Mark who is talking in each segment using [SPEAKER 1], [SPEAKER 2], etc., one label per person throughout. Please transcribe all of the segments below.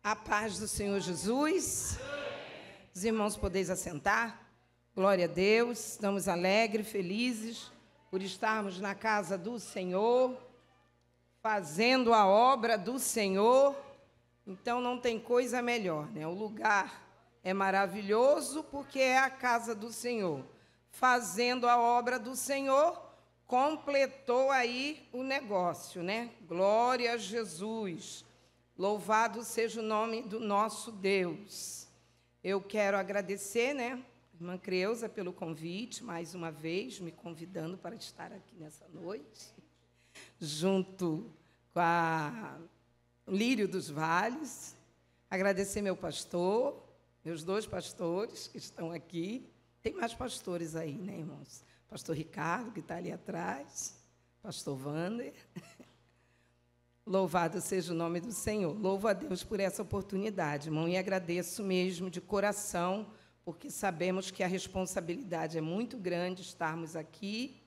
[SPEAKER 1] A paz do Senhor Jesus. Os irmãos, podeis assentar. Glória a Deus. Estamos alegres, felizes por estarmos na casa do Senhor, fazendo a obra do Senhor. Então, não tem coisa melhor, né? O lugar é maravilhoso porque é a casa do Senhor. Fazendo a obra do Senhor, completou aí o negócio, né? Glória a Jesus. Louvado seja o nome do nosso Deus. Eu quero agradecer, né, irmã Creuza, pelo convite, mais uma vez, me convidando para estar aqui nessa noite, junto com a Lírio dos Vales. Agradecer meu pastor, meus dois pastores que estão aqui. Tem mais pastores aí, né, irmãos? Pastor Ricardo, que está ali atrás, pastor Wander. Louvado seja o nome do Senhor. Louvo a Deus por essa oportunidade, irmão, e agradeço mesmo de coração, porque sabemos que a responsabilidade é muito grande estarmos aqui.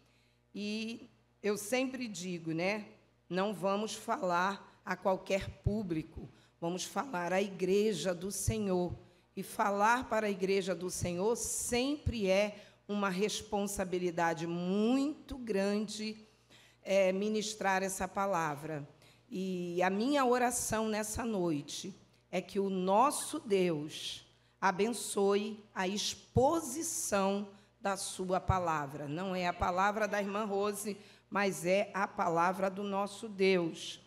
[SPEAKER 1] E eu sempre digo, né, não vamos falar a qualquer público, vamos falar à igreja do Senhor. E falar para a igreja do Senhor sempre é uma responsabilidade muito grande, ministrar essa palavra. E a minha oração nessa noite é que o nosso Deus abençoe a exposição da sua palavra. Não é a palavra da irmã Rose, mas é a palavra do nosso Deus.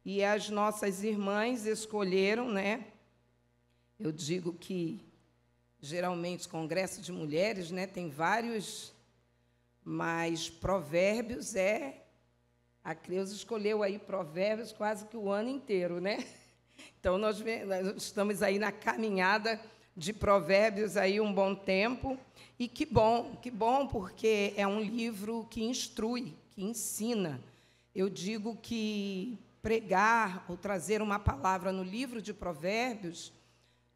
[SPEAKER 1] E as nossas irmãs escolheram, né? Eu digo que, geralmente, congresso de mulheres, né, tem vários, mas Provérbios a Creuza escolheu aí Provérbios quase que o ano inteiro, né? Então, nós estamos aí na caminhada de Provérbios aí um bom tempo. E que bom, porque é um livro que instrui, que ensina. Eu digo que pregar ou trazer uma palavra no livro de Provérbios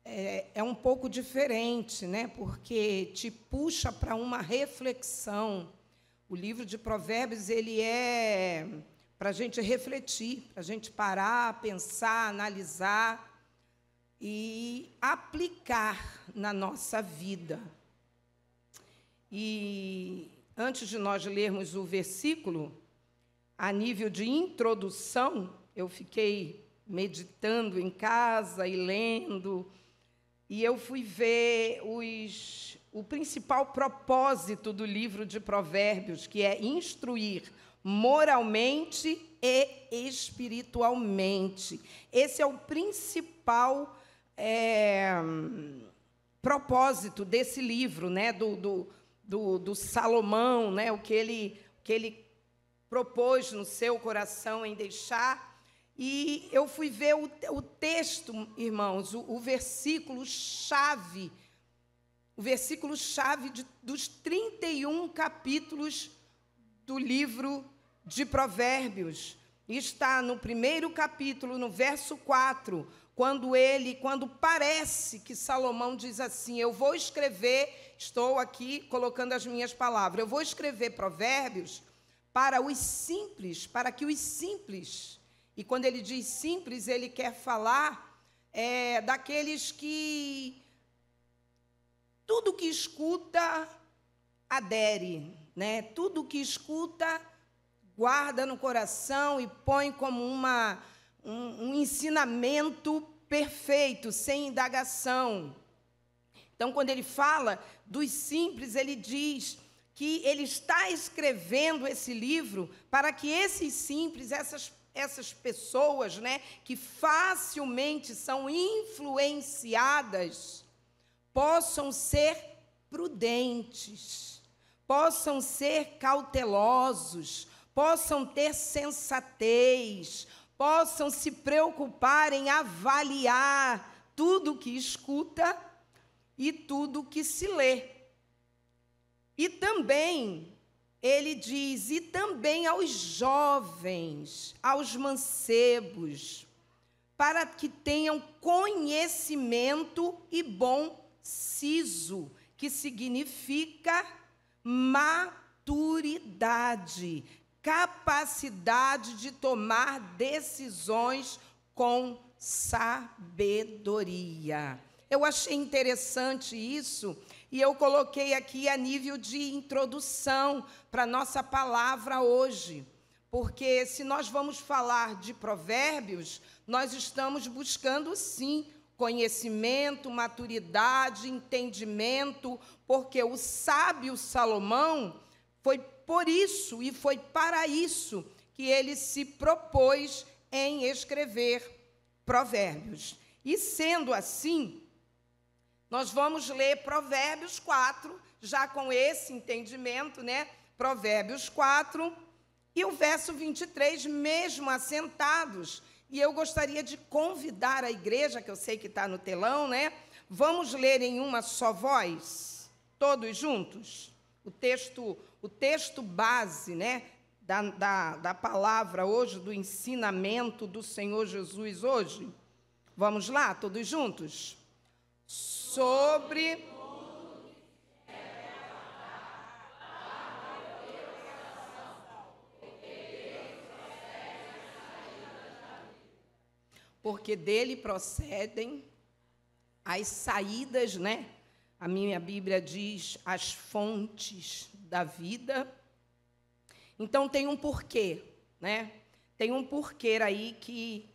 [SPEAKER 1] é um pouco diferente, né? Porque te puxa para uma reflexão. O livro de Provérbios, ele é para a gente refletir, para a gente parar, pensar, analisar e aplicar na nossa vida. E antes de nós lermos o versículo, a nível de introdução, eu fiquei meditando em casa e lendo, e eu fui ver o principal propósito do livro de Provérbios, que é instruir moralmente e espiritualmente. Esse é o principal propósito desse livro, né, do Salomão, né, o que ele propôs no seu coração em deixar. E eu fui ver o texto, irmãos, o versículo-chave, dos 31 capítulos do livro de Provérbios. Está no primeiro capítulo, no verso 4, quando parece que Salomão diz assim: eu vou escrever, estou aqui colocando as minhas palavras, eu vou escrever Provérbios para os simples, para que os simples... E quando ele diz simples, ele quer falar daqueles que tudo que escuta adere, né? Tudo que escuta guarda no coração e põe como um ensinamento perfeito, sem indagação. Então, quando ele fala dos simples, ele diz que ele está escrevendo esse livro para que esses simples, essas pessoas, né, que facilmente são influenciadas, possam ser prudentes, possam ser cautelosos, possam ter sensatez, possam se preocupar em avaliar tudo que escuta e tudo que se lê. E também... ele diz, e também aos jovens, aos mancebos, para que tenham conhecimento e bom siso, que significa maturidade, capacidade de tomar decisões com sabedoria. Eu achei interessante isso e eu coloquei aqui a nível de introdução para a nossa palavra hoje. Porque se nós vamos falar de provérbios, nós estamos buscando, sim, conhecimento, maturidade, entendimento, porque o sábio Salomão foi por isso e foi para isso que ele se propôs em escrever provérbios. E sendo assim, nós vamos ler Provérbios 4, já com esse entendimento, né? Provérbios 4 e o verso 23, mesmo assentados. E eu gostaria de convidar a igreja, que eu sei que está no telão, né? Vamos ler em uma só voz, todos juntos, o texto base, né? Da palavra hoje, do ensinamento do Senhor Jesus hoje. Vamos lá, todos juntos? Sobre... Porque dele procedem as saídas, né? A minha Bíblia diz as fontes da vida. Então, tem um porquê, né? Tem um porquê aí que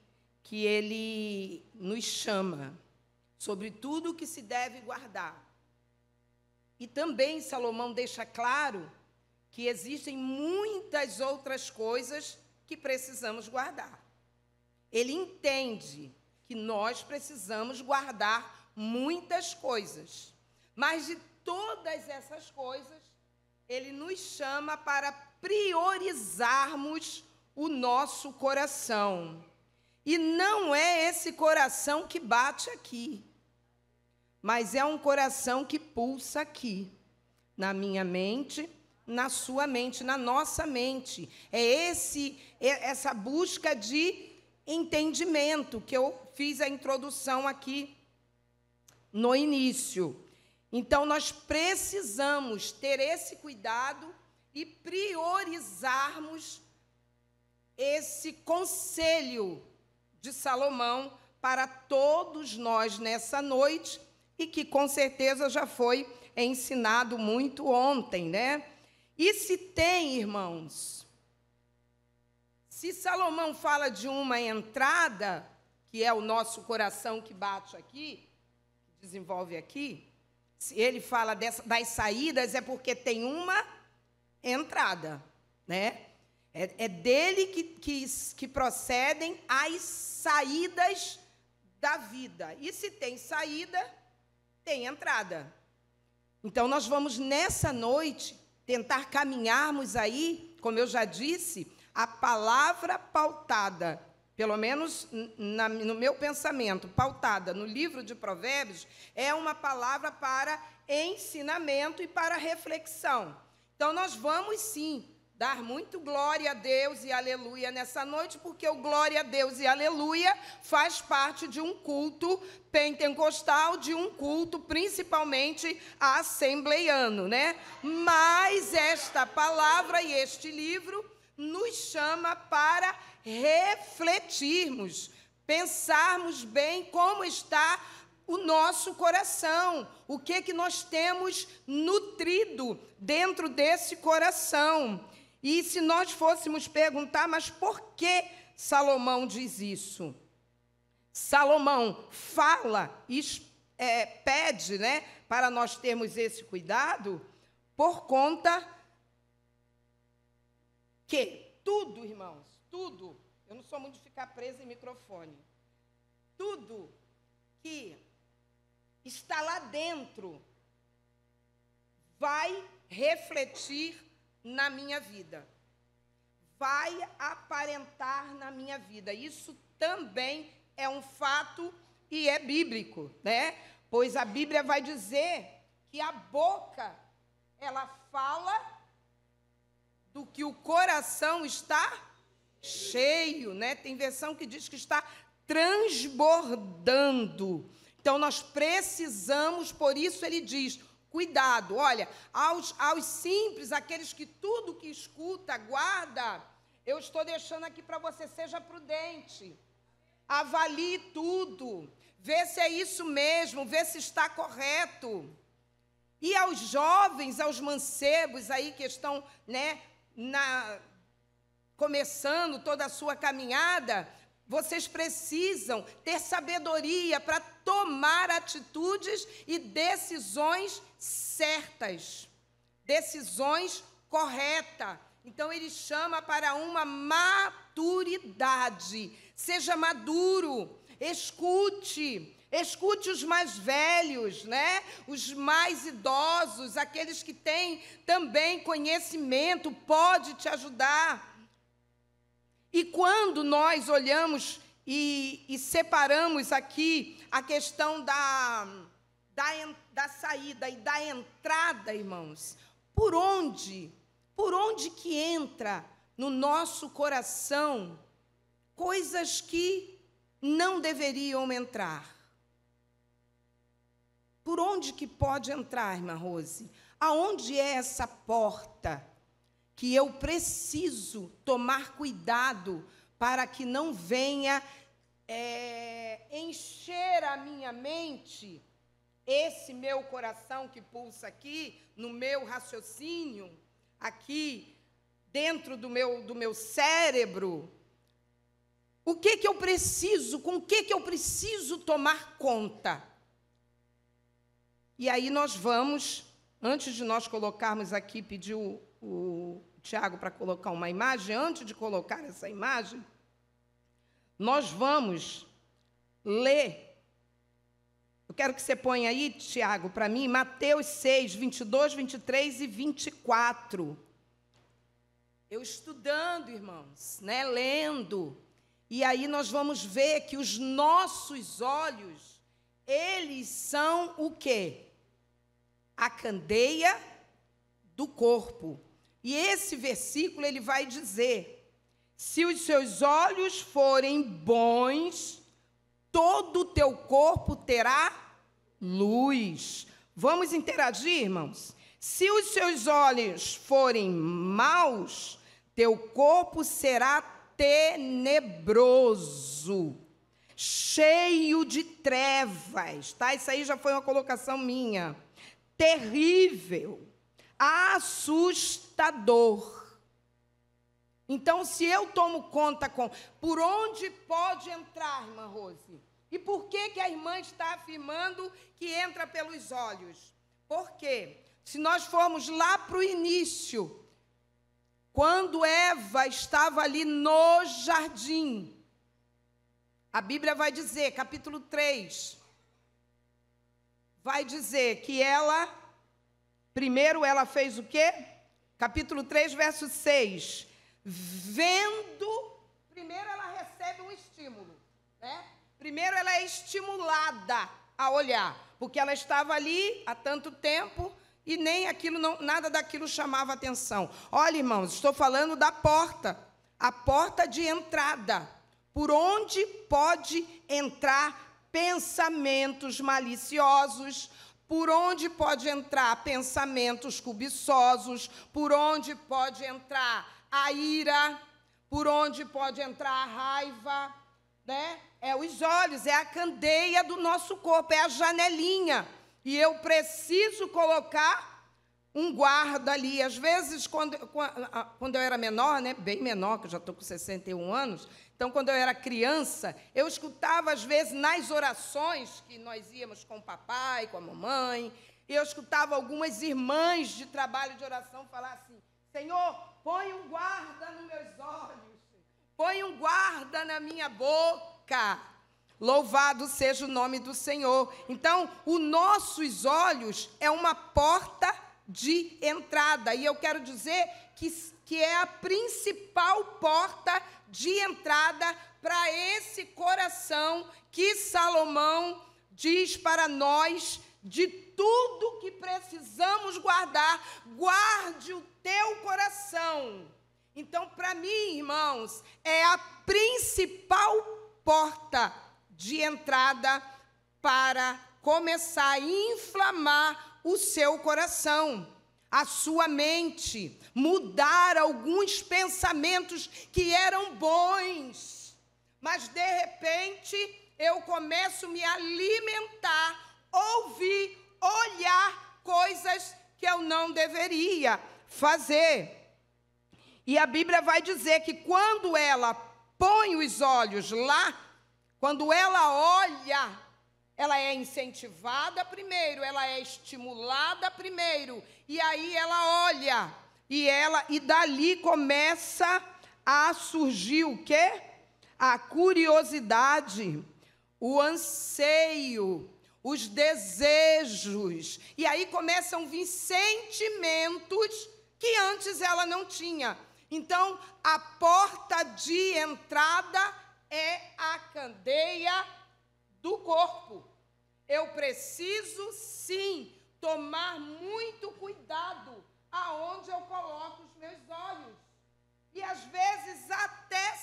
[SPEAKER 1] ele nos chama sobre tudo o que se deve guardar. E também Salomão deixa claro que existem muitas outras coisas que precisamos guardar. Ele entende que nós precisamos guardar muitas coisas, mas de todas essas coisas, ele nos chama para priorizarmos o nosso coração. E não é esse coração que bate aqui, mas é um coração que pulsa aqui, na minha mente, na sua mente, na nossa mente. É essa busca de entendimento que eu fiz a introdução aqui no início. Então, nós precisamos ter esse cuidado e priorizarmos esse conselho de Salomão para todos nós nessa noite e que, com certeza, já foi ensinado muito ontem, né? E se tem, irmãos, se Salomão fala de uma entrada, que é o nosso coração que bate aqui, que desenvolve aqui, se ele fala das saídas, é porque tem uma entrada, né? É dele que procedem as saídas da vida. E se tem saída, tem entrada. Então, nós vamos, nessa noite, tentar caminharmos aí, como eu já disse, a palavra pautada, pelo menos no meu pensamento, pautada no livro de Provérbios, é uma palavra para ensinamento e para reflexão. Então, nós vamos, sim, dar muito glória a Deus e aleluia nessa noite, porque o glória a Deus e aleluia faz parte de um culto pentecostal, de um culto principalmente assembleiano, né? Mas esta palavra e este livro nos chama para refletirmos, pensarmos bem como está o nosso coração, o que nós temos nutrido dentro desse coração. E se nós fôssemos perguntar, mas por que Salomão diz isso? Salomão fala, pede, né, para nós termos esse cuidado, por conta que tudo, irmãos, tudo, eu não sou muito de ficar presa em microfone, tudo que está lá dentro vai refletir na minha vida, vai aparentar na minha vida. Isso também é um fato e é bíblico, né? Pois a Bíblia vai dizer que a boca, ela fala do que o coração está cheio, né? Tem versão que diz que está transbordando. Então, nós precisamos, por isso ele diz, cuidado, olha, aos simples, aqueles que tudo que escuta, guarda, eu estou deixando aqui para você, seja prudente. avalie tudo, vê se é isso mesmo, vê se está correto. E aos jovens, aos mancebos aí que estão, né, começando toda a sua caminhada, vocês precisam ter sabedoria para tomar atitudes e decisões certas, decisões corretas. Então, ele chama para uma maturidade. Seja maduro, escute os mais velhos, né? Os mais idosos, aqueles que têm também conhecimento, pode te ajudar. E quando nós olhamos e separamos aqui a questão da saída e da entrada, irmãos, por onde que entra no nosso coração coisas que não deveriam entrar? Por onde que pode entrar, irmã Rose? Aonde é essa porta que eu preciso tomar cuidado para que não venha encher a minha mente, esse meu coração que pulsa aqui, no meu raciocínio, aqui dentro do meu cérebro? O que eu preciso, com o que eu preciso tomar conta? E aí nós vamos, antes de nós colocarmos aqui, pedir o Tiago para colocar uma imagem, antes de colocar essa imagem, nós vamos ler. Eu quero que você ponha aí, Tiago, para mim, Mateus 6, 22, 23 e 24. Eu estudando, irmãos, né, lendo, e aí nós vamos ver que os nossos olhos, eles são o quê? A candeia do corpo. E esse versículo, ele vai dizer: se os seus olhos forem bons, todo o teu corpo terá luz. Vamos interagir, irmãos? Se os seus olhos forem maus, teu corpo será tenebroso, cheio de trevas, tá? Isso aí já foi uma colocação minha. Terrível, assustador. Então, se eu tomo conta por onde pode entrar, irmã Rose? E por que a irmã está afirmando que entra pelos olhos? Porque, se nós formos lá para o início, quando Eva estava ali no jardim, a Bíblia vai dizer, capítulo 3, vai dizer que primeiro ela fez o quê? Capítulo 3, verso 6. Primeiro ela recebe um estímulo, né? Primeiro ela é estimulada a olhar, porque ela estava ali há tanto tempo e nem nada daquilo chamava atenção. Olha, irmãos, estou falando da porta, a porta de entrada, por onde pode entrar pensamentos maliciosos, por onde pode entrar pensamentos cobiçosos, por onde pode entrar a ira, por onde pode entrar a raiva, né? É os olhos, é a candeia do nosso corpo, é a janelinha. E eu preciso colocar um guarda ali. Às vezes, quando eu era menor, né, bem menor, que eu já estou com 61 anos, então, quando eu era criança, eu escutava, às vezes, nas orações que nós íamos com o papai, com a mamãe, e eu escutava algumas irmãs de trabalho de oração falar assim: Senhor, põe um guarda nos meus olhos, põe um guarda na minha boca. Louvado seja o nome do Senhor. Então, os nossos olhos é uma porta de entrada, e eu quero dizer que é a principal porta de entrada para esse coração que Salomão diz para nós, de tudo que precisamos guardar, guarde o teu coração. Então, para mim, irmãos, é a principal porta de entrada para começar a inflamar o seu coração, a sua mente, mudar alguns pensamentos que eram bons, mas de repente eu começo a me alimentar, ouvir, olhar coisas que eu não deveria fazer. E a Bíblia vai dizer que quando ela põe os olhos lá, quando ela olha, ela é incentivada primeiro, ela é estimulada primeiro, e aí ela olha, e dali começa a surgir o quê? A curiosidade, o anseio, os desejos, e aí começam a vir sentimentos que antes ela não tinha. Então, a porta de entrada é a candeia do corpo. Eu preciso, sim, tomar muito cuidado aonde eu coloco os meus olhos. E, às vezes, até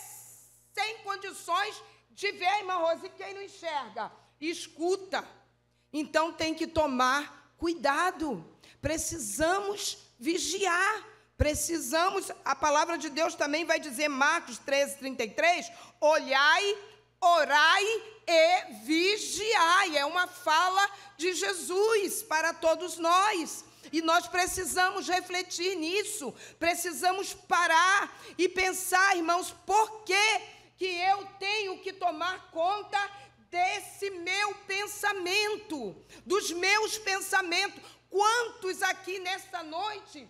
[SPEAKER 1] sem condições de ver, irmã Rose, quem não enxerga, escuta. Então, tem que tomar cuidado. Precisamos vigiar. Precisamos, a palavra de Deus também vai dizer, Marcos 13:33, olhai, orai e vigiai. É uma fala de Jesus para todos nós. E nós precisamos refletir nisso, precisamos parar e pensar, irmãos, por que eu tenho que tomar conta desse meu pensamento, dos meus pensamentos? Quantos aqui nesta noite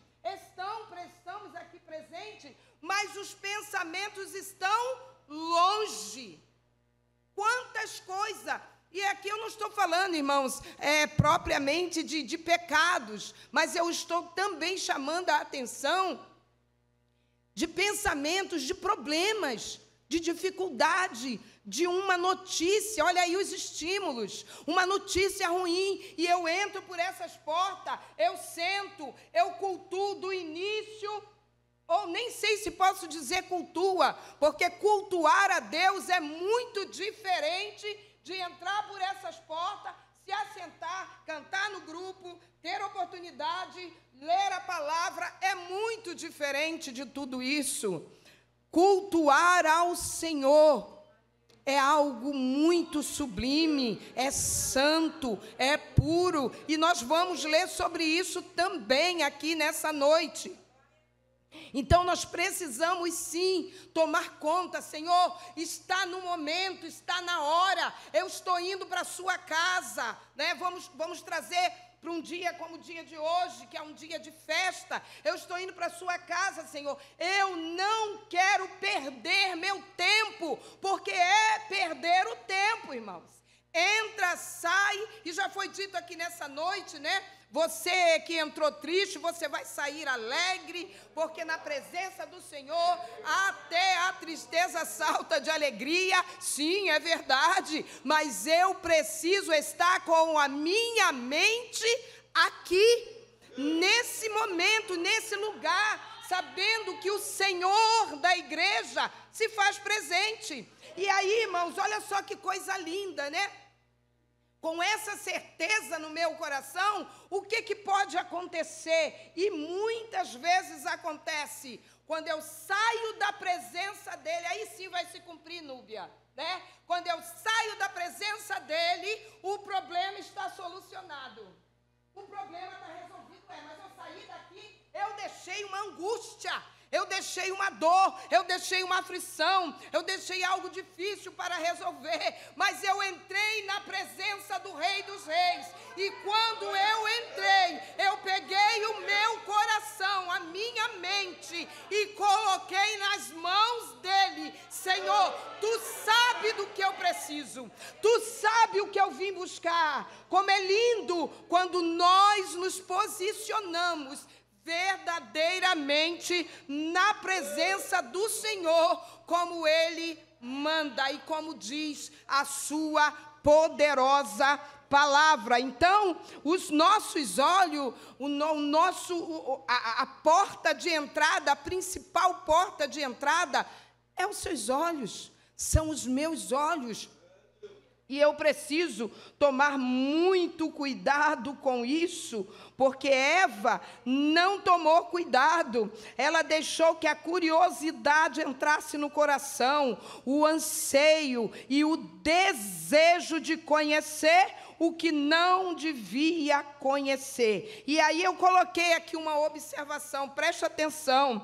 [SPEAKER 1] estamos aqui presentes, mas os pensamentos estão longe? Quantas coisas! E aqui eu não estou falando, irmãos, propriamente de pecados, mas eu estou também chamando a atenção de pensamentos, de problemas, de dificuldade, de uma notícia. Olha aí os estímulos, uma notícia ruim, e eu entro por essas portas, eu sento, eu cultuo do início, ou nem sei se posso dizer cultua, porque cultuar a Deus é muito diferente de entrar por essas portas, se assentar, cantar no grupo, ter oportunidade, ler a palavra, é muito diferente de tudo isso. Cultuar ao Senhor é algo muito sublime, é santo, é puro, e nós vamos ler sobre isso também aqui nessa noite. Então, nós precisamos, sim, tomar conta. Senhor, está no momento, está na hora, eu estou indo para a sua casa, né? Vamos trazer para um dia como o dia de hoje, que é um dia de festa. Eu estou indo para a sua casa, Senhor. Eu não quero perder meu tempo, porque é perder o tempo, irmãos. Entra, sai, e já foi dito aqui nessa noite, né? Você que entrou triste, você vai sair alegre, porque na presença do Senhor até a tristeza salta de alegria. Sim, é verdade, mas eu preciso estar com a minha mente aqui, nesse momento, nesse lugar, sabendo que o Senhor da igreja se faz presente. E aí, irmãos, olha só que coisa linda, né? Com essa certeza no meu coração, o que pode acontecer? E muitas vezes acontece, quando eu saio da presença dele, aí sim vai se cumprir, Núbia, né? Quando eu saio da presença dele, o problema está solucionado. O problema está resolvido, mas eu saí daqui, eu deixei uma angústia, eu deixei uma dor, eu deixei uma aflição, eu deixei algo difícil para resolver, mas eu entrei na presença do Rei dos Reis, e quando eu entrei, eu peguei o meu coração, a minha mente, e coloquei nas mãos dele. Senhor, tu sabe do que eu preciso, tu sabe o que eu vim buscar. Como é lindo quando nós nos posicionamos verdadeiramente na presença do Senhor, como Ele manda e como diz a sua poderosa palavra. Então, os nossos olhos, a porta de entrada, a principal porta de entrada, é os seus olhos, são os meus olhos. E eu preciso tomar muito cuidado com isso, porque Eva não tomou cuidado. Ela deixou que a curiosidade entrasse no coração, o anseio e o desejo de conhecer o que não devia conhecer. E aí eu coloquei aqui uma observação, preste atenção.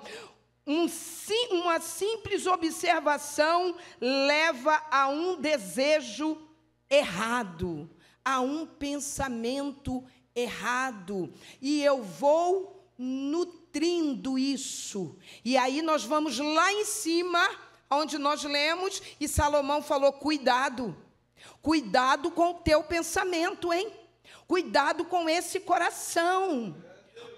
[SPEAKER 1] Uma simples observação leva a um desejo errado, a um pensamento errado, e eu vou nutrindo isso, e aí nós vamos lá em cima, onde nós lemos, e Salomão falou, cuidado com o teu pensamento, hein? Cuidado com esse coração,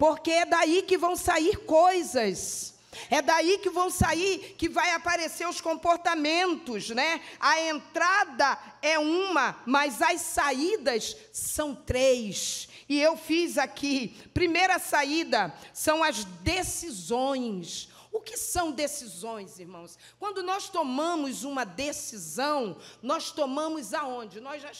[SPEAKER 1] porque é daí que vão sair coisas, é daí que vão sair, que vai aparecer os comportamentos, né? A entrada é uma, mas as saídas são 3. E eu fiz aqui, primeira saída, são as decisões. O que são decisões, irmãos? Quando nós tomamos uma decisão, nós tomamos aonde? Nós já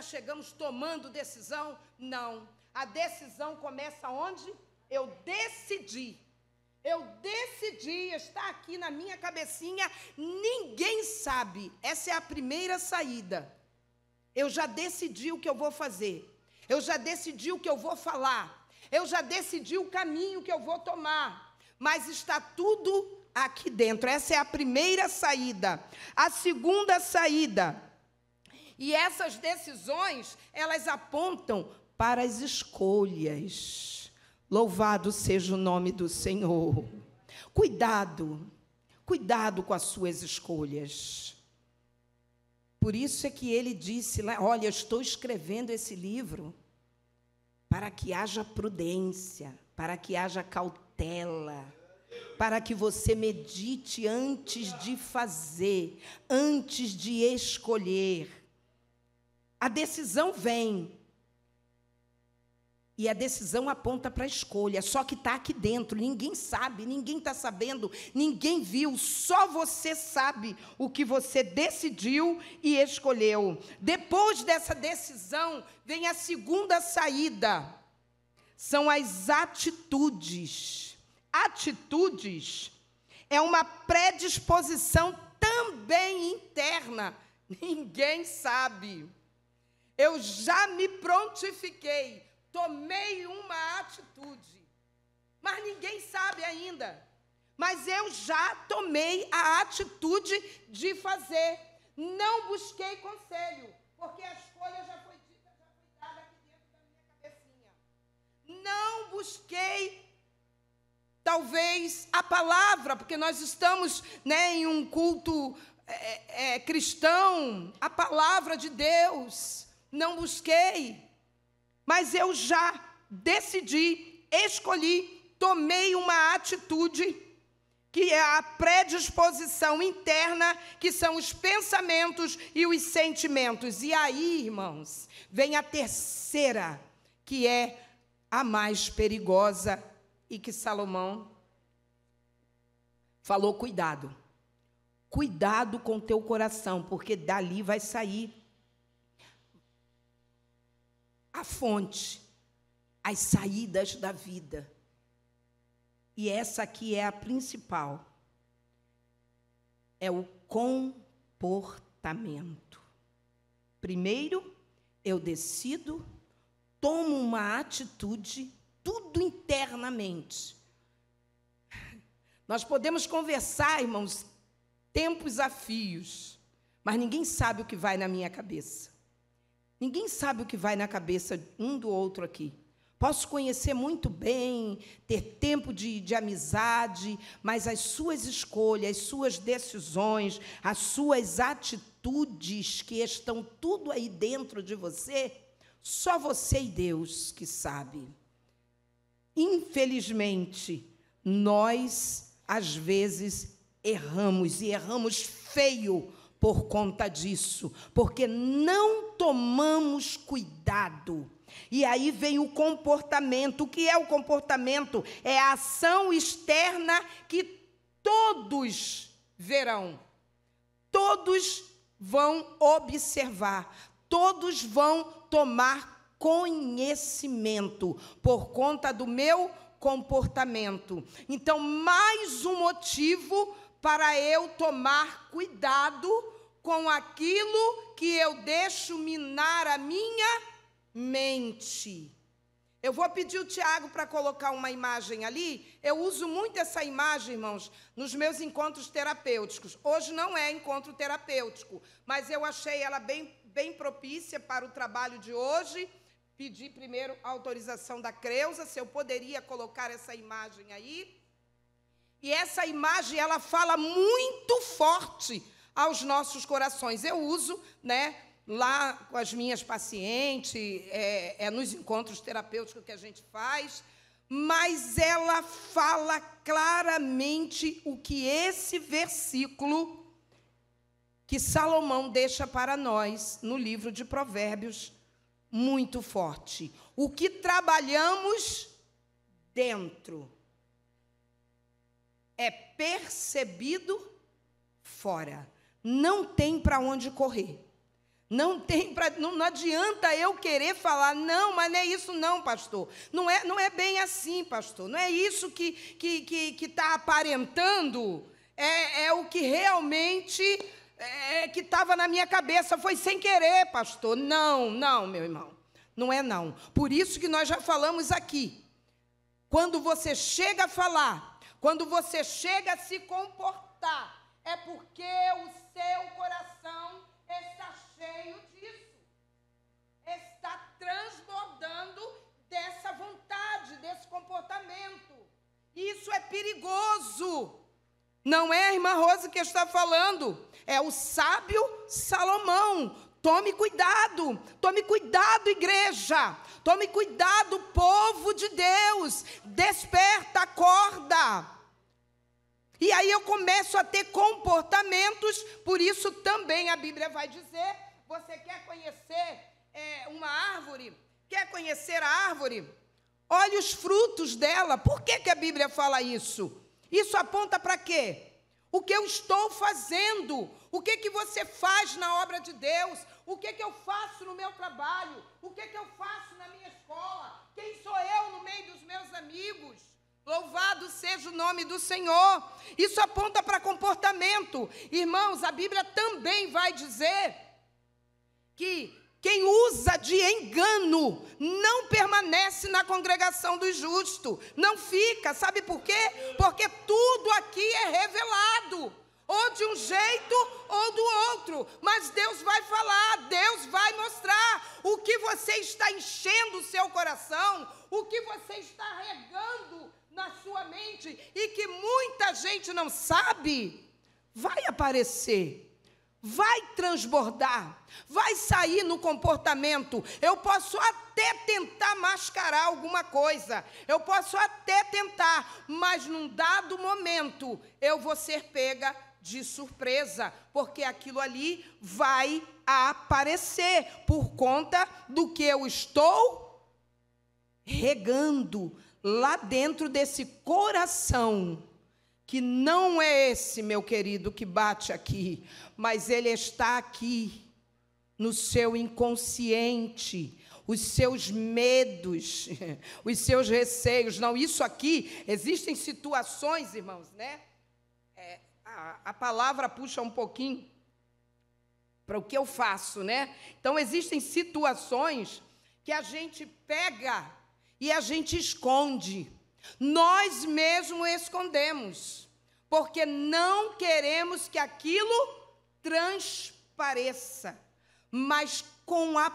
[SPEAKER 1] chegamos tomando decisão? Não. A decisão começa onde? Eu decidi, está aqui na minha cabecinha, ninguém sabe. Essa é a primeira saída. Eu já decidi o que eu vou fazer, eu já decidi o que eu vou falar, eu já decidi o caminho que eu vou tomar, mas está tudo aqui dentro. Essa é a primeira saída. A segunda saída, e essas decisões, elas apontam para as escolhas. Louvado seja o nome do Senhor. Cuidado com as suas escolhas. Por isso é que ele disse lá, olha, eu estou escrevendo esse livro para que haja prudência, para que haja cautela, para que você medite antes de fazer, antes de escolher. A decisão vem. E a decisão aponta para a escolha, só que está aqui dentro, ninguém sabe, ninguém está sabendo, ninguém viu, só você sabe o que você decidiu e escolheu. Depois dessa decisão, vem a segunda saída, são as atitudes. Atitudes é uma predisposição também interna, ninguém sabe. Eu já me prontifiquei, tomei uma atitude, mas ninguém sabe ainda. Mas eu já tomei a atitude de fazer. Não busquei conselho, porque a escolha já foi dita, já foi dada aqui dentro da minha cabecinha. Não busquei, talvez, a palavra, porque nós estamos, né, em um culto cristão, a palavra de Deus. Não busquei. Mas eu já decidi, escolhi, tomei uma atitude, que é a predisposição interna, que são os pensamentos e os sentimentos. E aí, irmãos, vem a terceira, que é a mais perigosa, e que Salomão falou, cuidado. Cuidado com o teu coração, porque dali vai sair a fonte, as saídas da vida. E essa aqui é a principal. É o comportamento. Primeiro, eu decido, tomo uma atitude, tudo internamente. Nós podemos conversar, irmãos, tempos a fios, mas ninguém sabe o que vai na minha cabeça. Ninguém sabe o que vai na cabeça um do outro aqui. Posso conhecer muito bem, ter tempo de amizade, mas as suas escolhas, as suas decisões, as suas atitudes, que estão tudo aí dentro de você, só você e Deus que sabe. Infelizmente, nós, às vezes, erramos, e erramos feio por conta disso, porque não tomamos cuidado. E aí vem o comportamento. O que é o comportamento? É a ação externa que todos verão. Todos vão observar, todos vão tomar conhecimento por conta do meu comportamento. Então, mais um motivo para eu tomar cuidado com aquilo que eu deixo minar a minha mente. Eu vou pedir o Tiago para colocar uma imagem ali. Eu uso muito essa imagem, irmãos, nos meus encontros terapêuticos. Hoje não é encontro terapêutico, mas eu achei ela bem propícia para o trabalho de hoje. Pedi primeiro a autorização da Creuza, se eu poderia colocar essa imagem aí. E essa imagem, ela fala muito forte aos nossos corações. Eu uso, lá com as minhas pacientes, nos encontros terapêuticos que a gente faz, mas ela fala claramente o que esse versículo que Salomão deixa para nós no livro de Provérbios, muito forte. O que trabalhamos dentro é percebido fora. Não tem para onde correr. Não adianta eu querer falar, não, mas não é isso não, pastor. Não é bem assim, pastor. Não é isso que está aparentando. É o que realmente que estava na minha cabeça. Foi sem querer, pastor. Não, meu irmão. Não é não. Por isso que nós já falamos aqui. Quando você chega a falar, quando você chega a se comportar, é porque o seu coração está cheio disso, está transbordando dessa vontade, desse comportamento. Isso é perigoso. Não é a irmã Rose que está falando, é o sábio Salomão. Tome cuidado, igreja, tome cuidado, povo de Deus, desperta, acorda. E aí eu começo a ter comportamentos, por isso também a Bíblia vai dizer, você quer conhecer uma árvore? Quer conhecer a árvore? Olhe os frutos dela. Por que a Bíblia fala isso? Isso aponta para quê? O que eu estou fazendo? O que você faz na obra de Deus? O que eu faço no meu trabalho? O que eu faço na minha escola? Quem sou eu no meio dos meus amigos? Louvado seja o nome do Senhor. Isso aponta para comportamento. Irmãos, a Bíblia também vai dizer que quem usa de engano não permanece na congregação dos justos. Não fica. Sabe por quê? Porque tudo aqui é revelado. Ou de um jeito ou do outro. Mas Deus vai falar, Deus vai mostrar o que você está enchendo o seu coração, o que você está regando na sua mente e que muita gente não sabe, vai aparecer, vai transbordar, vai sair no comportamento. Eu posso até tentar mascarar alguma coisa, eu posso até tentar, mas num dado momento eu vou ser pega de surpresa, porque aquilo ali vai aparecer por conta do que eu estou regando lá dentro desse coração, que não é esse, meu querido, que bate aqui, mas ele está aqui, no seu inconsciente, os seus medos, os seus receios. Não, isso aqui, existem situações, irmãos, a palavra puxa um pouquinho para o que eu faço, Então, existem situações que a gente pega e a gente esconde. Nós mesmos escondemos, porque não queremos que aquilo transpareça. Mas com a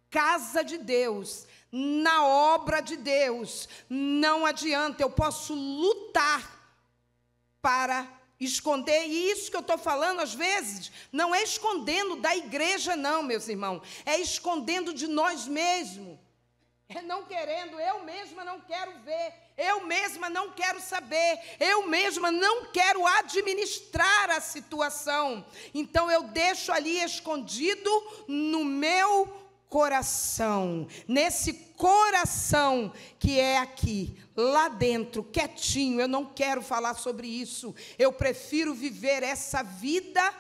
[SPEAKER 1] casa de Deus, na obra de Deus, não adianta. Eu posso lutar para esconder. E isso que eu estou falando, às vezes, não é escondendo da igreja, não, meus irmãos. É escondendo de nós mesmos. É não querendo, eu mesma não quero ver, eu mesma não quero saber, eu mesma não quero administrar a situação. Então, eu deixo ali escondido no meu coração, nesse coração que é aqui, lá dentro, quietinho. Eu não quero falar sobre isso, eu prefiro viver essa vida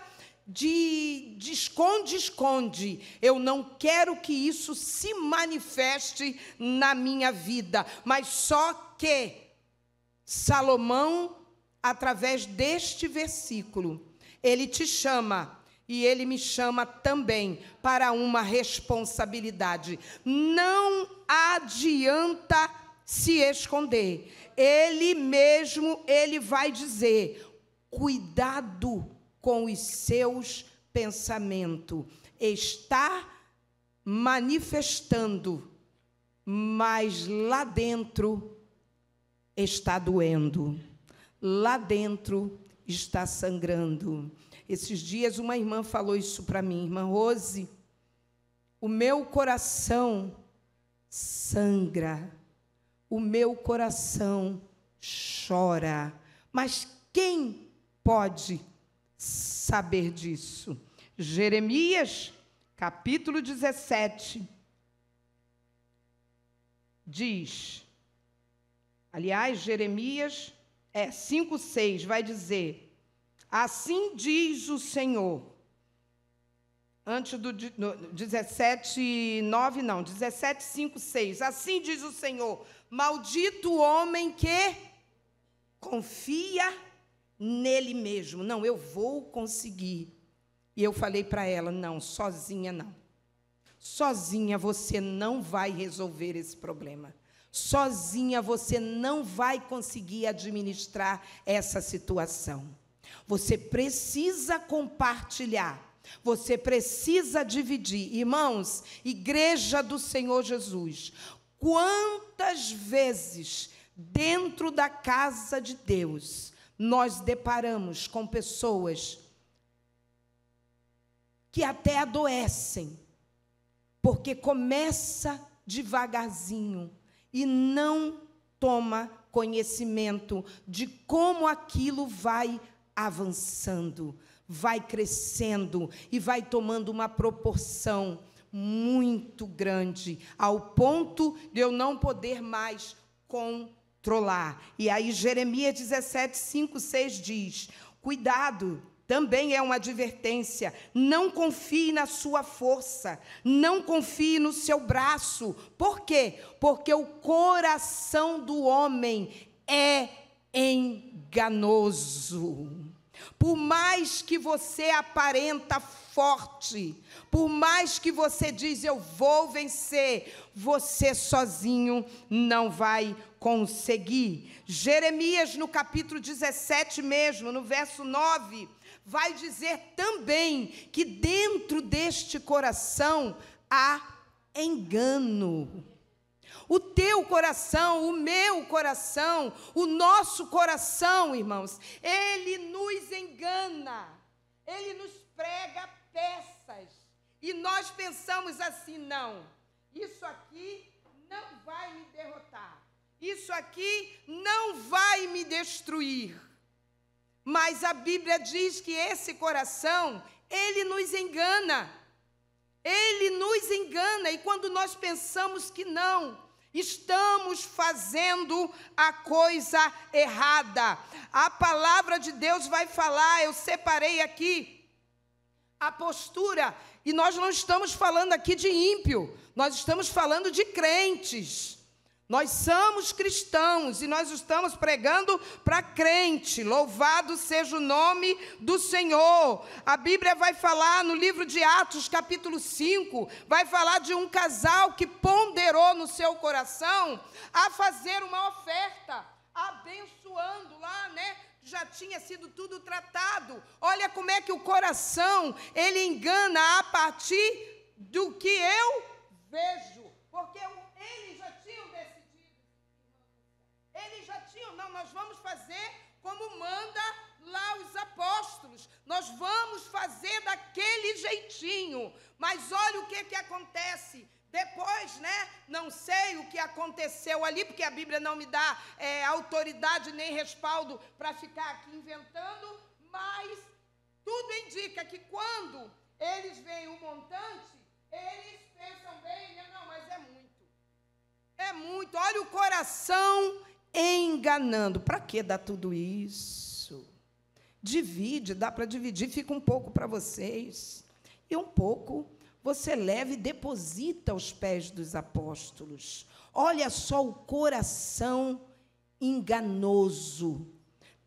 [SPEAKER 1] de esconde-esconde. Eu não quero que isso se manifeste na minha vida, mas só que Salomão, através deste versículo, ele te chama e ele me chama também para uma responsabilidade. Não adianta se esconder. Ele mesmo, ele vai dizer: cuidado com os seus pensamentos. Está manifestando, mas lá dentro está doendo. Lá dentro está sangrando. Esses dias uma irmã falou isso para mim: irmã Rose, o meu coração sangra, o meu coração chora. Mas quem pode saber disso? Jeremias, capítulo 17, diz, aliás, Jeremias 5:6 vai dizer: assim diz o Senhor, antes do 17:9, não, 17:5:6, assim diz o Senhor: maldito o homem que confia nele mesmo. Não, eu vou conseguir. E eu falei para ela: não, sozinha não. Sozinha você não vai resolver esse problema. Sozinha você não vai conseguir administrar essa situação. Você precisa compartilhar. Você precisa dividir. Irmãos, Igreja do Senhor Jesus, quantas vezes dentro da casa de Deus nós deparamos com pessoas que até adoecem, porque começa devagarzinho e não toma conhecimento de como aquilo vai avançando, vai crescendo e vai tomando uma proporção muito grande, ao ponto de eu não poder mais controlar. E aí Jeremias 17:5-6 diz: cuidado, também é uma advertência, não confie na sua força, não confie no seu braço. Por quê? Porque o coração do homem é enganoso. Por mais que você aparenta forte, por mais que você diz eu vou vencer, você sozinho não vai conseguir. Jeremias, no capítulo 17 mesmo, no verso 9, vai dizer também que dentro deste coração há engano. O teu coração, o meu coração, o nosso coração, irmãos, ele nos engana, ele nos prega peças, e nós pensamos assim: não, isso aqui não vai me derrotar, isso aqui não vai me destruir. Mas a Bíblia diz que esse coração, ele nos engana, e quando nós pensamos que não, estamos fazendo a coisa errada. A palavra de Deus vai falar, eu separei aqui a postura, e nós não estamos falando aqui de ímpio, nós estamos falando de crentes. Nós somos cristãos e nós estamos pregando para crente. Louvado seja o nome do Senhor. A Bíblia vai falar no livro de Atos, capítulo 5, vai falar de um casal que ponderou no seu coração a fazer uma oferta, abençoando lá, né? Já tinha sido tudo tratado. Olha como é que o coração, ele engana a partir do que eu vejo. Porque eles já tinham decidido. Eles já tinham, não, nós vamos fazer como manda lá os apóstolos. Nós vamos fazer daquele jeitinho. Mas olha o que acontece. Depois, né, não sei o que aconteceu ali, porque a Bíblia não me dá autoridade nem respaldo para ficar aqui inventando, mas tudo indica que quando eles veem o montante, eles pensam bem, né? Não, mas é muito. É muito. Olha o coração enganando. Para que dar tudo isso? Divide, dá para dividir, fica um pouco para vocês. E um pouco você leva e deposita aos pés dos apóstolos. Olha só o coração enganoso,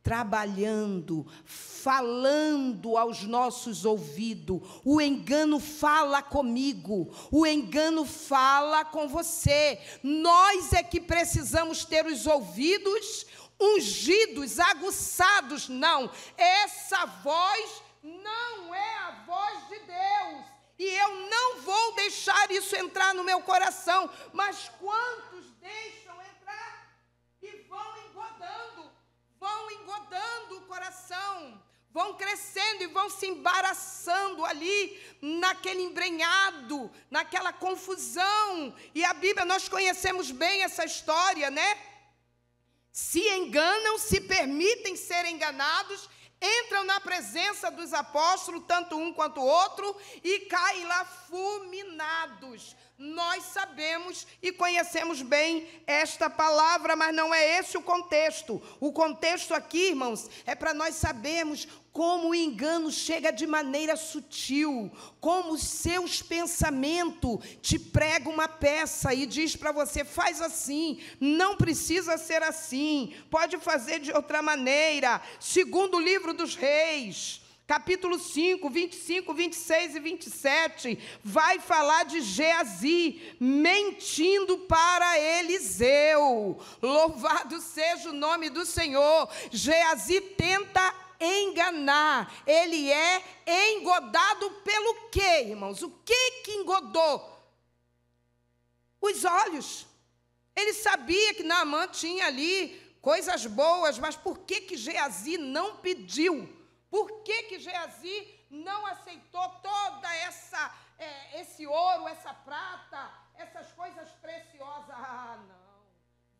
[SPEAKER 1] trabalhando, falando aos nossos ouvidos. O engano fala comigo, o engano fala com você. Nós é que precisamos ter os ouvidos ungidos, aguçados. Não, essa voz não é a voz de Deus, e eu não vou deixar isso entrar no meu coração. Mas quantos deixam entrar e vão engodando o coração, vão crescendo e vão se embaraçando ali, naquele embrenhado, naquela confusão. E a Bíblia, nós conhecemos bem essa história, né? Se enganam, se permitem ser enganados, entram na presença dos apóstolos, tanto um quanto o outro, e caem lá fulminados. Nós sabemos e conhecemos bem esta palavra, mas não é esse o contexto. O contexto aqui, irmãos, é para nós sabermos como o engano chega de maneira sutil, como os seus pensamentos te pregam uma peça e diz para você, faz assim, não precisa ser assim, pode fazer de outra maneira. Segundo o livro dos Reis, capítulo 5, 25, 26 e 27, vai falar de Geazi mentindo para Eliseu. Louvado seja o nome do Senhor. Geazi tenta enganar, ele é engodado pelo quê, irmãos? O que engodou? Os olhos. Ele sabia que Naamã tinha ali coisas boas, mas por que Geazi não pediu? Por que Geazi não aceitou toda esse ouro, essa prata, essas coisas preciosas? Ah, não.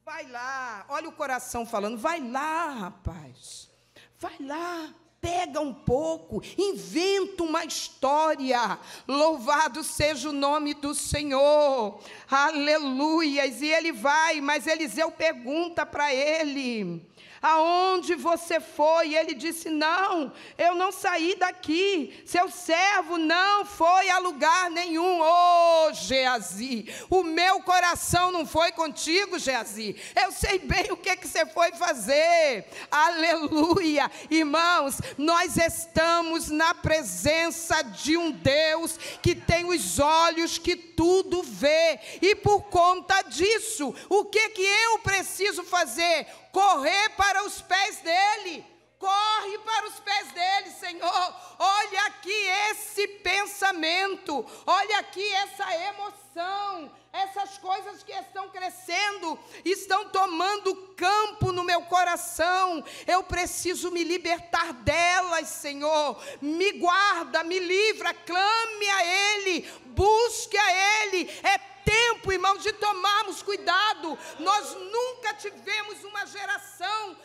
[SPEAKER 1] Vai lá, olha o coração falando, vai lá, rapaz. Vai lá, pega um pouco, inventa uma história. Louvado seja o nome do Senhor. Aleluias. E ele vai, mas Eliseu pergunta para ele, aonde você foi? E ele disse, não, eu não saí daqui, seu servo não foi a lugar nenhum. Oh, Geazi, o meu coração não foi contigo, Geazi, eu sei bem o que você foi fazer. Aleluia. Irmãos, nós estamos na presença de um Deus que tem os olhos que tudo vê, e por conta disso, o que eu preciso fazer? Correr para os pés dele. Corre para os pés dele, Senhor. Olha aqui esse pensamento, olha aqui essa emoção, essas coisas que estão crescendo, estão tomando campo no meu coração. Eu preciso me libertar delas, Senhor. Me guarda, me livra, clame a Ele, busque a Ele. É tempo, irmãos, de tomarmos cuidado. Nós nunca tivemos uma geração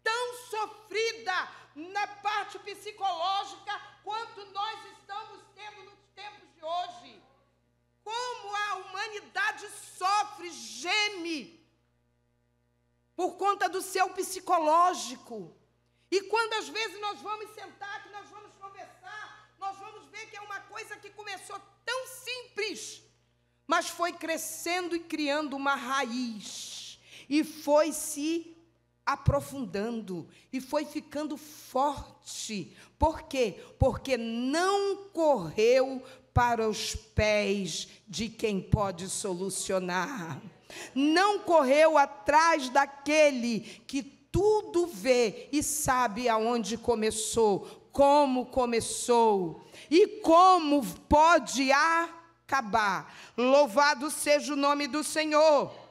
[SPEAKER 1] tão sofrida na parte psicológica quanto nós estamos tendo nos tempos de hoje. Como a humanidade sofre, geme por conta do seu psicológico. E quando às vezes nós vamos sentar, que nós vamos conversar, nós vamos ver que é uma coisa que começou tão simples, mas foi crescendo e criando uma raiz, e foi se aprofundando, e foi ficando forte. Por quê? Porque não correu para os pés de quem pode solucionar. Não correu atrás daquele que tudo vê e sabe aonde começou, como começou e como pode acabar. Louvado seja o nome do Senhor.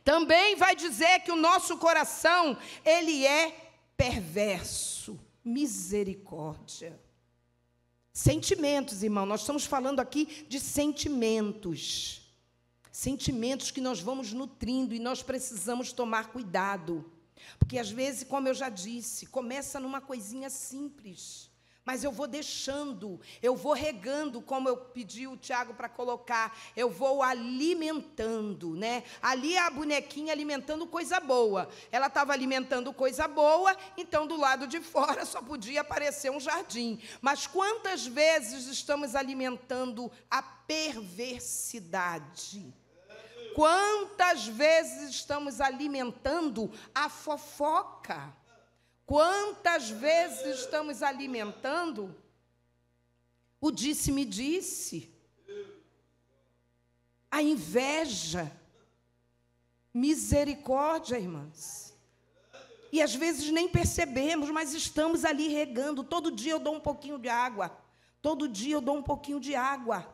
[SPEAKER 1] Também vai dizer que o nosso coração, ele é perverso. Misericórdia. Sentimentos, irmão, nós estamos falando aqui de sentimentos. Sentimentos que nós vamos nutrindo e nós precisamos tomar cuidado. Porque às vezes, como eu já disse, começa numa coisinha simples, Mas eu vou deixando, eu vou regando, como eu pedi o Tiago para colocar, eu vou alimentando, né? Ali a bonequinha alimentando coisa boa. Ela estava alimentando coisa boa, então do lado de fora só podia aparecer um jardim. Mas quantas vezes estamos alimentando a perversidade? Quantas vezes estamos alimentando a fofoca? Quantas vezes estamos alimentando o disse-me-disse, a inveja, misericórdia, irmãs. E às vezes nem percebemos, mas estamos ali regando. Todo dia eu dou um pouquinho de água, todo dia eu dou um pouquinho de água.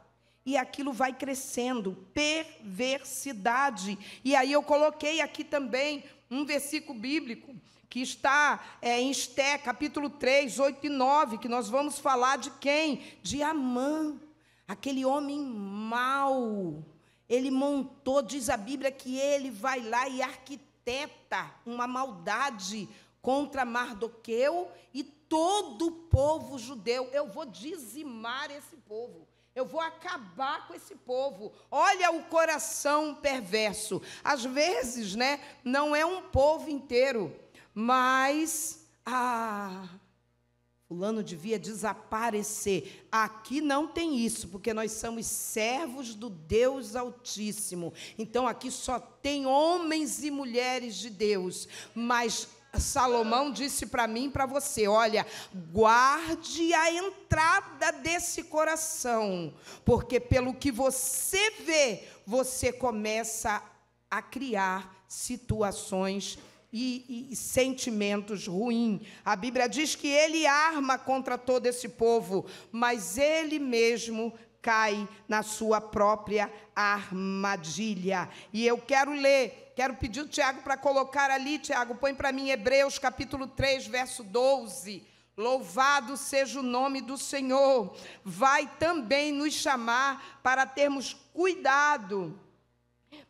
[SPEAKER 1] E aquilo vai crescendo, perversidade. E aí eu coloquei aqui também um versículo bíblico, que está em Esté, capítulo 3, 8 e 9, que nós vamos falar de quem? De Amã, aquele homem mau. Ele montou, diz a Bíblia, que ele vai lá e arquiteta uma maldade contra Mardoqueu e todo o povo judeu. Eu vou dizimar esse povo. Eu vou acabar com esse povo. Olha o coração perverso. Às vezes, né, não é um povo inteiro, mas, fulano devia desaparecer. Aqui não tem isso, porque nós somos servos do Deus Altíssimo. Então, aqui só tem homens e mulheres de Deus. Mas Salomão disse para mim e para você, olha, guarde a entrada desse coração, porque pelo que você vê, você começa a criar situações e sentimentos ruins. A Bíblia diz que ele arma contra todo esse povo, mas ele mesmo cai na sua própria armadilha. E eu quero ler, quero pedir o Tiago para colocar ali, Tiago, põe para mim Hebreus capítulo 3, verso 12. Louvado seja o nome do Senhor. Vai também nos chamar para termos cuidado,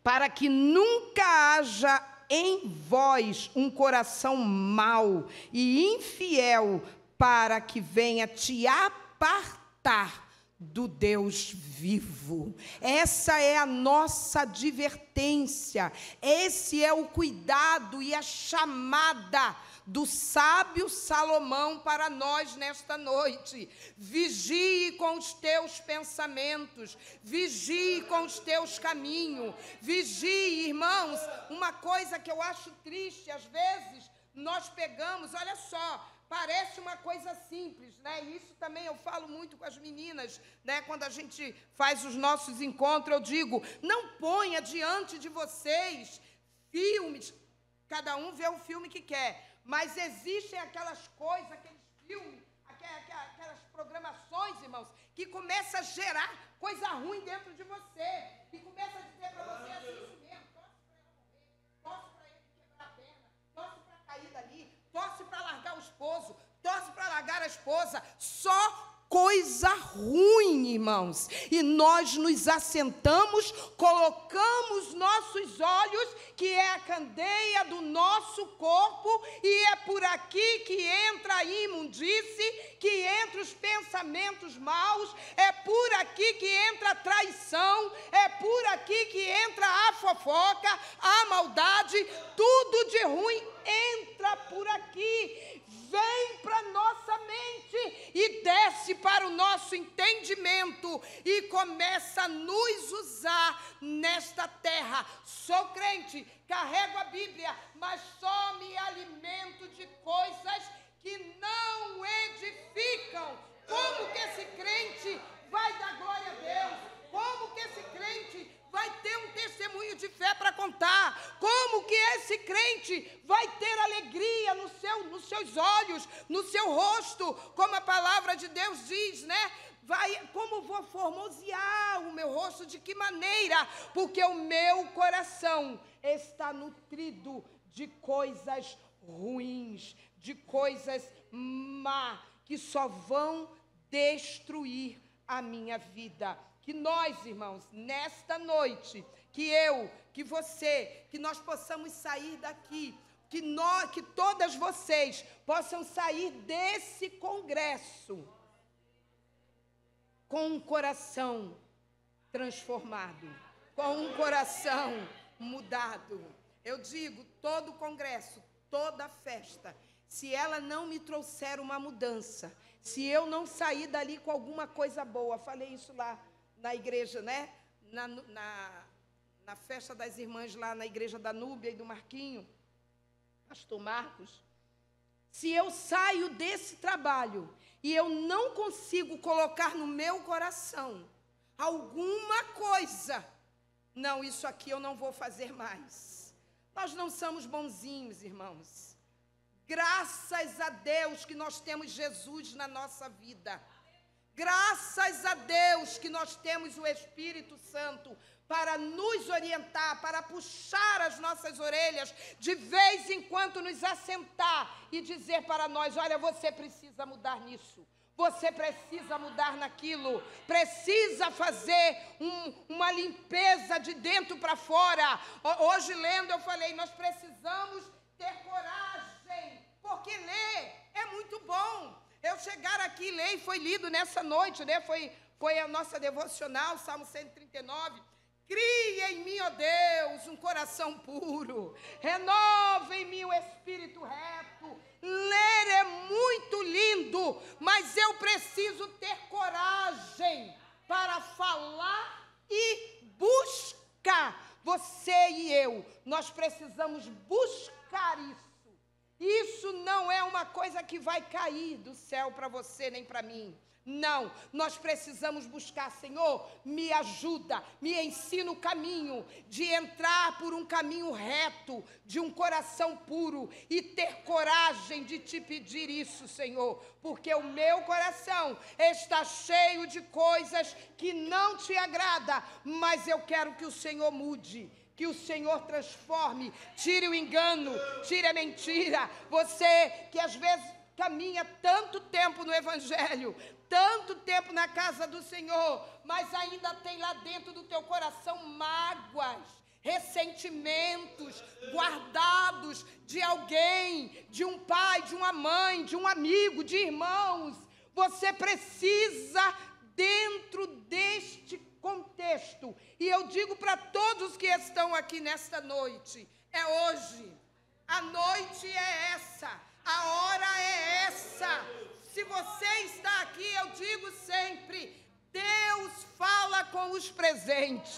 [SPEAKER 1] para que nunca haja em vós um coração mau e infiel, para que venha te apartar do Deus vivo. Essa é a nossa advertência, esse é o cuidado e a chamada do sábio Salomão para nós nesta noite. Vigie com os teus pensamentos, vigie com os teus caminhos, vigie, irmãos. Uma coisa que eu acho triste, às vezes, nós pegamos, olha só, parece uma coisa simples, né? Isso também eu falo muito com as meninas, né? Quando a gente faz os nossos encontros, eu digo, não ponha diante de vocês filmes, cada um vê o filme que quer, mas existem aquelas coisas, aqueles filmes, aquelas programações, irmãos, que começam a gerar coisa ruim dentro de você, e começa a dizer para você assim, isso mesmo, torce para ele quebrar a perna, torce para cair dali, torce para largar o esposo, torce para largar a esposa, só coisa ruim, irmãos. E nós nos assentamos, colocamos nossos olhos, que é a candeia do nosso corpo, e é por aqui que entra a imundície, que entra os pensamentos maus, é por aqui que entra a traição, é por aqui que entra a fofoca, a maldade, tudo de ruim entra por aqui. Vem para nossa mente e desce para o nosso entendimento e começa a nos usar nesta terra. Sou crente, carrego a Bíblia, mas só me alimento de coisas que não edificam. Como que esse crente vai dar glória a Deus? Como que esse crente vai ter um testemunho de fé para contar? Como que esse crente vai ter alegria nos seus olhos, no seu rosto, como a palavra de Deus diz, né? Como vou formosear o meu rosto? De que maneira? Porque o meu coração está nutrido de coisas ruins, de coisas má, que só vão destruir a minha vida. Que nós, irmãos, nesta noite, que eu, que você, que nós possamos sair daqui que todas vocês possam sair desse congresso com um coração transformado, com um coração mudado. Eu digo, todo congresso, toda festa, se ela não me trouxer uma mudança, se eu não sair dali com alguma coisa boa, falei isso lá na igreja, né? Na festa das irmãs lá na igreja da Núbia e do Marquinho, pastor Marcos, se eu saio desse trabalho e eu não consigo colocar no meu coração alguma coisa, não, isso aqui eu não vou fazer mais. Nós não somos bonzinhos, irmãos. Graças a Deus que nós temos Jesus na nossa vida. Graças a Deus que nós temos o Espírito Santo para nos orientar, para puxar as nossas orelhas, de vez em quando nos assentar e dizer para nós, olha, você precisa mudar nisso, você precisa mudar naquilo, precisa fazer uma limpeza de dentro para fora. Hoje lendo eu falei, nós precisamos ter coragem, porque ler é muito bom. Eu chegar aqui e ler, e foi lido nessa noite, né? Foi a nossa devocional, Salmo 139. Cria em mim, ó Deus, um coração puro. Renova em mim o espírito reto. Ler é muito lindo, mas eu preciso ter coragem para falar e buscar. Você e eu, nós precisamos buscar isso. Isso não é uma coisa que vai cair do céu para você nem para mim. Não, nós precisamos buscar, Senhor, me ajuda, me ensina o caminho de entrar por um caminho reto, de um coração puro e ter coragem de te pedir isso, Senhor, porque o meu coração está cheio de coisas que não te agrada, mas eu quero que o Senhor mude. Que o Senhor transforme, tire o engano, tire a mentira. Você que às vezes caminha tanto tempo no Evangelho, tanto tempo na casa do Senhor, mas ainda tem lá dentro do teu coração mágoas, ressentimentos guardados de alguém, de um pai, de uma mãe, de um amigo, de irmãos. Você precisa, dentro deste contexto, e eu digo para todos que estão aqui nesta noite, é hoje, a noite é essa, a hora é essa. Se você está aqui, eu digo sempre, Deus fala com os presentes,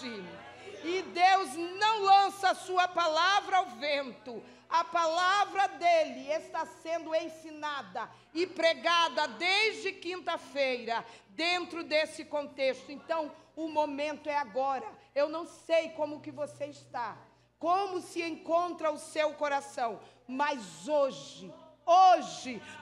[SPEAKER 1] e Deus não lança a sua palavra ao vento. A palavra dele está sendo ensinada e pregada desde quinta-feira, dentro desse contexto. Então, o momento é agora. Eu não sei como que você está, como se encontra o seu coração, mas hoje,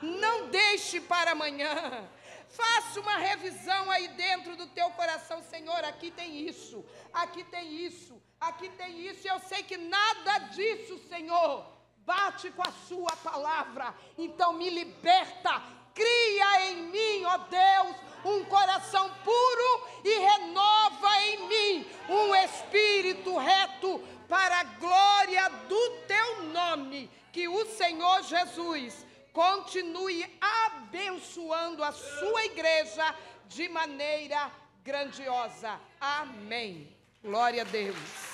[SPEAKER 1] não deixe para amanhã. Faça uma revisão aí dentro do teu coração. Senhor, aqui tem isso, aqui tem isso, aqui tem isso. Eu sei que nada disso, Senhor, bate com a sua palavra. Então me liberta, cria em mim, ó Deus, um coração puro e renova em mim um espírito reto para a glória do teu nome. Que o Senhor Jesus continue abençoando a sua igreja de maneira grandiosa. Amém. Glória a Deus.